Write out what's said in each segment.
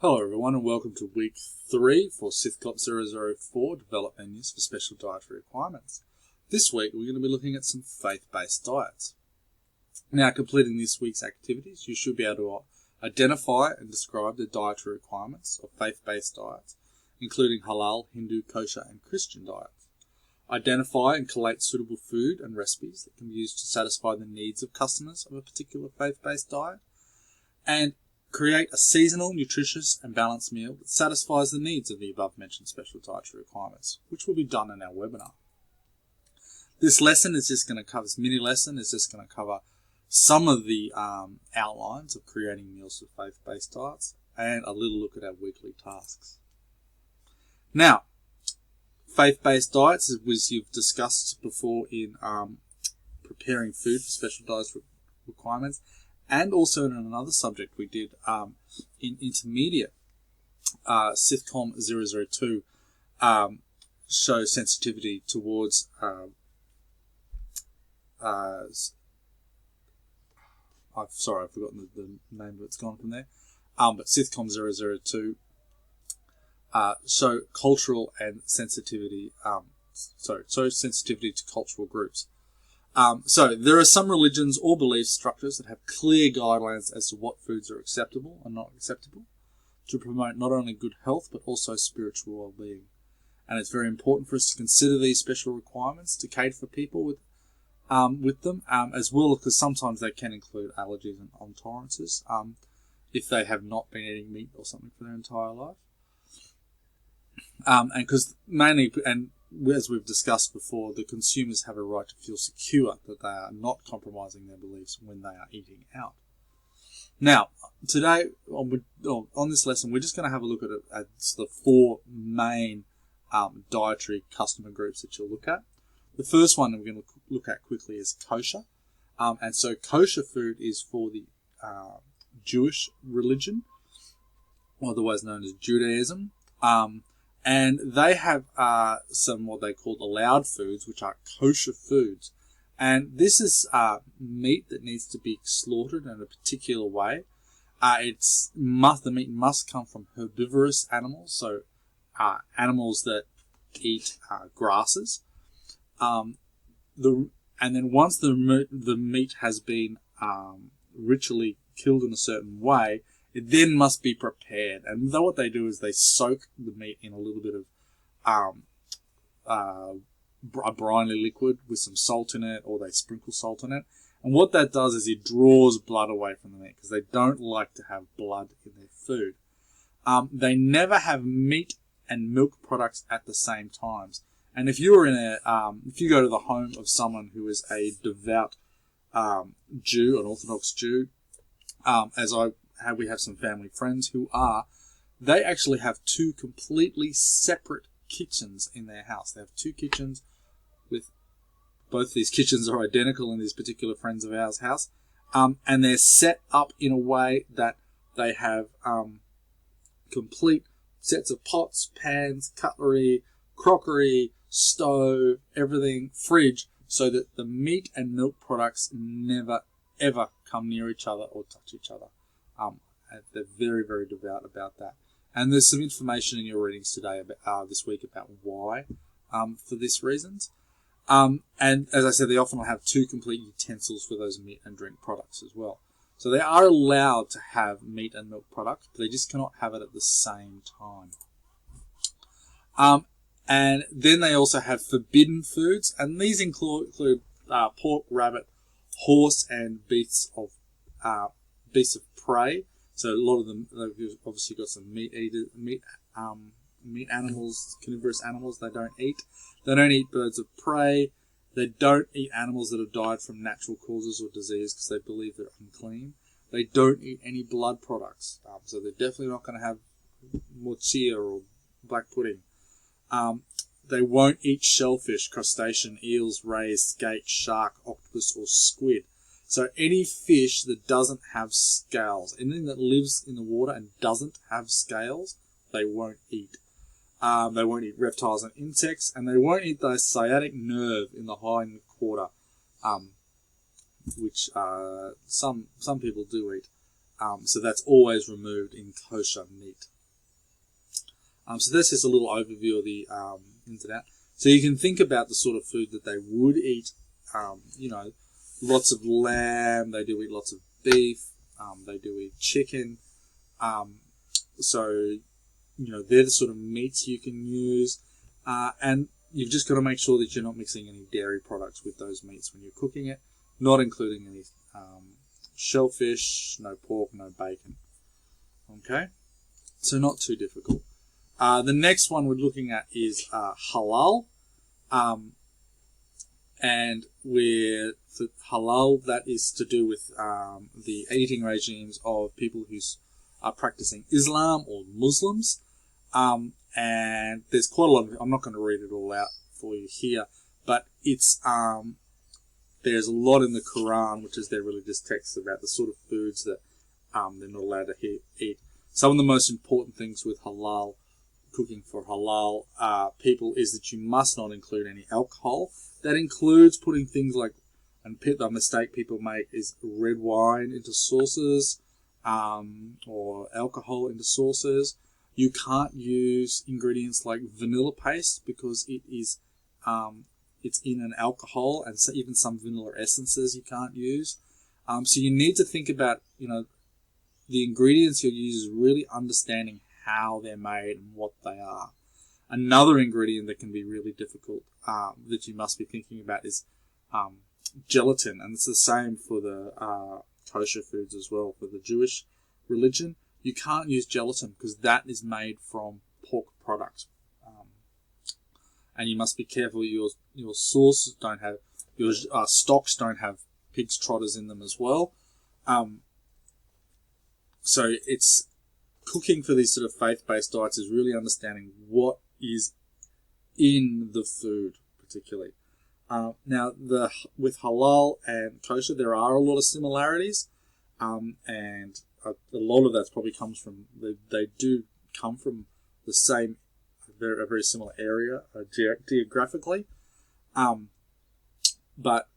Hello everyone and welcome to week 3 for SITHKOP004 Develop Menus for Special Dietary Requirements. This week we're going to be looking at some faith-based diets. Now, completing this week's activities, you should be able to identify and describe the dietary requirements of faith-based diets, including halal, Hindu, kosher and Christian diets. Identify and collate suitable food and recipes that can be used to satisfy the needs of customers of a particular faith-based diet, and create a seasonal, nutritious and balanced meal that satisfies the needs of the above-mentioned special dietary requirements, which will be done in our webinar. This lesson is just going to cover, this mini lesson is just going to cover some of the outlines of creating meals for faith-based diets and a little look at our weekly tasks. Now, faith-based diets, as you've discussed before in preparing food for special dietary requirements, and also in another subject we did in intermediate, SITHKOP002 shows sensitivity towards I've forgotten the name that's gone from there. But SITHKOP002 show cultural and sensitivity. Sensitivity to cultural groups. So there are some religions or belief structures that have clear guidelines as to what foods are acceptable and not acceptable to promote not only good health but also spiritual well-being. And it's very important for us to consider these special requirements to cater for people with them, as well, because sometimes they can include allergies and intolerances if they have not been eating meat or something for their entire life. And because mainly, and as we've discussed before, the consumers have a right to feel secure that they are not compromising their beliefs when they are eating out. Now, today, on this lesson, we're just going to have a look at the 4 main dietary customer groups that you'll look at. The first one that we're going to look at quickly is kosher. And so kosher food is for the Jewish religion, otherwise known as Judaism. And they have some what they call allowed foods, which are kosher foods. And this is meat that needs to be slaughtered in a particular way. The meat must come from herbivorous animals, so animals that eat grasses. And then once the meat has been ritually killed in a certain way, it then must be prepared. And what they do is they soak the meat in a little bit of a briny liquid with some salt in it, or they sprinkle salt in it. And what that does is it draws blood away from the meat, because they don't like to have blood in their food. They never have meat and milk products at the same times. And if you go to the home of someone who is a devout Jew, an Orthodox Jew, we have some family friends who are, they actually have 2 completely separate kitchens in their house. They have 2 kitchens with, both these kitchens are identical in these particular friends of ours' house. And they're set up in a way that they have complete sets of pots, pans, cutlery, crockery, stove, everything, fridge, so that the meat and milk products never, ever come near each other or touch each other. They're very, very devout about that. And there's some information in your readings today this week about why, for these reasons. And as I said, they often will have 2 complete utensils for those meat and drink products as well. So they are allowed to have meat and milk products, but they just cannot have it at the same time. And then they also have forbidden foods, and these include pork, rabbit, horse, and beasts of prey. So a lot of them, they've obviously got some meat animals, carnivorous animals they don't eat. They don't eat birds of prey. They don't eat animals that have died from natural causes or disease because they believe they're unclean. They don't eat any blood products. So they're definitely not going to have morcilla or black pudding. They won't eat shellfish, crustacean, eels, rays, skate, shark, octopus, or squid. So any fish that doesn't have scales, anything that lives in the water and doesn't have scales, they won't eat. They won't eat reptiles and insects, and they won't eat the sciatic nerve in the hind quarter, which some people do eat. So that's always removed in kosher meat. So that's just a little overview of the ins and outs. So you can think about the sort of food that they would eat. Lots of lamb. They do eat lots of beef. They do eat chicken. So they're the sort of meats you can use. And you've just got to make sure that you're not mixing any dairy products with those meats when you're cooking it, not including any shellfish, no pork, no bacon. Okay? So not too difficult. The next one we're looking at is halal. And for halal, that is to do with the eating regimes of people who are practicing Islam or Muslims. And there's quite a lot of, I'm not going to read it all out for you here, but it's there's a lot in the Quran, which is their religious texts, about the sort of foods that they're not allowed to eat. Some of the most important things with halal, cooking for halal people, is that you must not include any alcohol. That includes putting things like, and the mistake people make is red wine into sauces, or alcohol into sauces. You can't use ingredients like vanilla paste because it is it's in an alcohol, and so even some vanilla essences you can't use. So you need to think about the ingredients you use, really understanding how they're made and what they are. Another ingredient that can be really difficult that you must be thinking about is gelatin, and it's the same for the kosher foods as well. For the Jewish religion, you can't use gelatin because that is made from pork products, and you must be careful your sauces don't have, your stocks don't have pig's trotters in them as well. So it's cooking for these sort of faith-based diets is really understanding what is in the food, particularly. Now, with halal and kosher, there are a lot of similarities, and a lot of that probably comes from, they do come from the same, a very similar area geographically. But,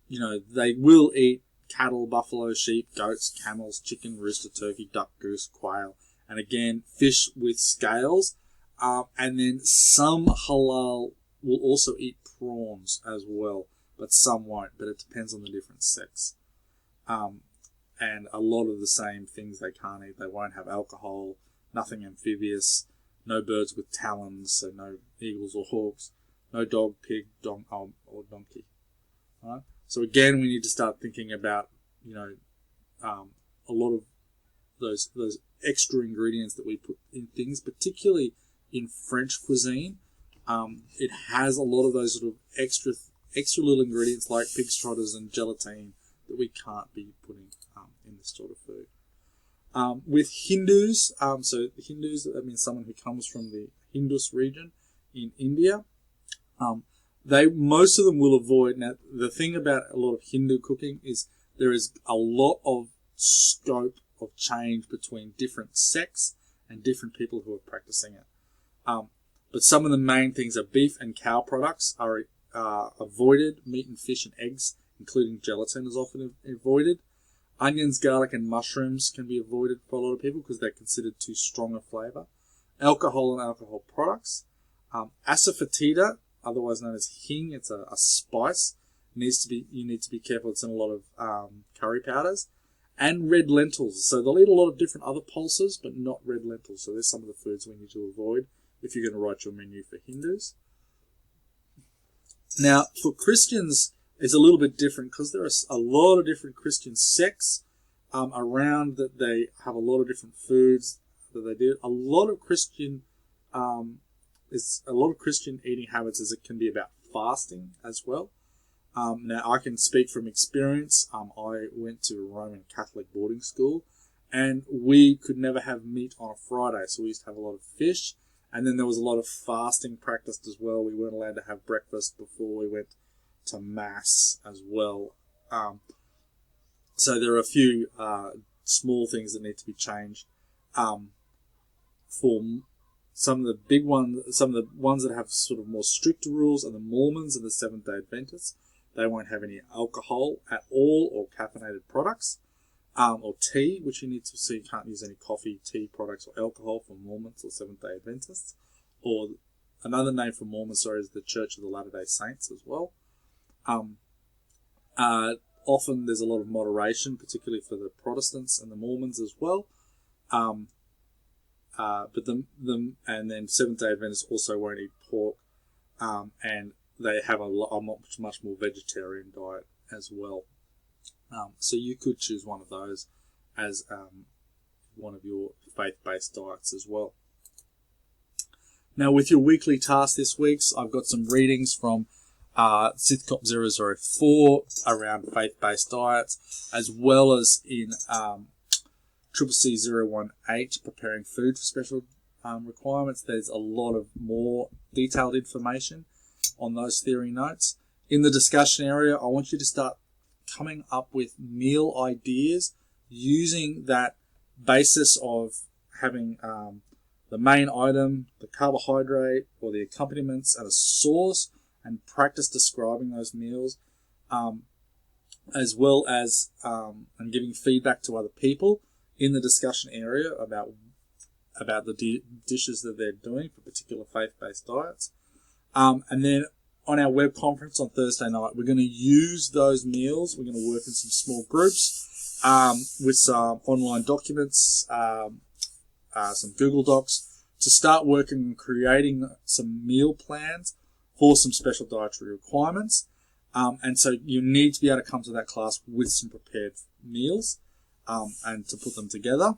they will eat cattle, buffalo, sheep, goats, camels, chicken, rooster, turkey, duck, goose, quail, and again, fish with scales. And then some halal will also eat prawns as well, but some won't, but it depends on the different sects. And a lot of the same things they can't eat. They won't have alcohol, nothing amphibious, no birds with talons, so no eagles or hawks, no dog, pig, or donkey. All right? So again, we need to start thinking about, a lot of those extra ingredients that we put in things, particularly in French cuisine. It has a lot of those sort of extra little ingredients like pig's trotters and gelatine that we can't be putting in this sort of food. With Hindus, so the Hindus, that means someone who comes from the Hindus region in India. Most of them will avoid. Now, the thing about a lot of Hindu cooking is there is a lot of scope of change between different sects and different people who are practicing it. But some of the main things are beef and cow products are avoided. Meat and fish and eggs, including gelatin, is often avoided. Onions, garlic, and mushrooms can be avoided for a lot of people because they're considered too strong a flavor. Alcohol and alcohol products. Asafoetida, otherwise known as hing, it's a spice. You need to be careful. It's in a lot of curry powders. And red lentils. So they'll eat a lot of different other pulses, but not red lentils. So there's some of the foods we need to avoid if you're going to write your menu for Hindus. Now, for Christians, it's a little bit different because there are a lot of different Christian sects around that they have a lot of different foods that they do. A lot of Christian eating habits as it can be about fasting as well. Now, I can speak from experience. I went to a Roman Catholic boarding school, and we could never have meat on a Friday, so we used to have a lot of fish. And then there was a lot of fasting practiced as well. We weren't allowed to have breakfast before we went to Mass as well. So there are a few small things that need to be changed. For some of the big ones, some of the ones that have sort of more strict rules are the Mormons and the Seventh-day Adventists. They won't have any alcohol at all or caffeinated products. or tea, which you need to, so you can't use any coffee, tea products, or alcohol for Mormons or Seventh-day Adventists. Or another name for Mormons, is the Church of the Latter-day Saints as well. Often there's a lot of moderation, particularly for the Protestants and the Mormons as well. But and then Seventh-day Adventists also won't eat pork, and they have a much more vegetarian diet as well. So you could choose one of those as one of your faith-based diets as well. Now, with your weekly task this week, I've got some readings from SITHKOP004 around faith-based diets, as well as in CCC018, preparing food for special requirements. There's a lot of more detailed information on those theory notes. In the discussion area, I want you to start coming up with meal ideas using that basis of having the main item, the carbohydrate, or the accompaniments and a sauce, and practice describing those meals, as well as and giving feedback to other people in the discussion area about the dishes that they're doing for particular faith-based diets. And then on our web conference on Thursday night, we're going to use those meals. We're going to work in some small groups with some online documents, some Google Docs, to start working on creating some meal plans for some special dietary requirements. And so you need to be able to come to that class with some prepared meals and to put them together.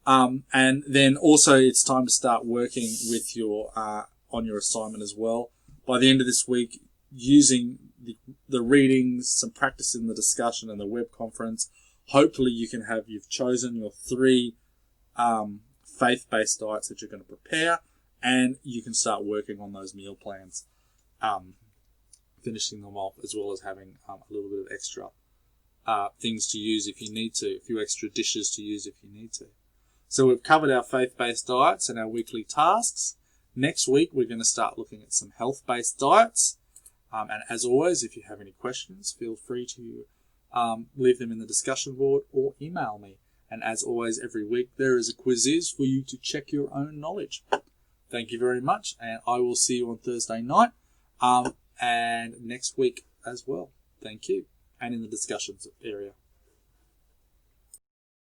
And then also it's time to start working with your on your assignment as well. By the end of this week, using the readings, some practice in the discussion and the web conference, hopefully you've chosen your 3 faith-based diets that you're going to prepare, and you can start working on those meal plans, finishing them off, as well as having a little bit of extra things to use if you need to, a few extra dishes to use if you need to. So we've covered our faith-based diets and our weekly tasks. Next week, we're going to start looking at some health-based diets. And as always, if you have any questions, feel free to leave them in the discussion board or email me. And as always, every week, there is a quiz for you to check your own knowledge. Thank you very much, and I will see you on Thursday night and next week as well. Thank you, and in the discussions area.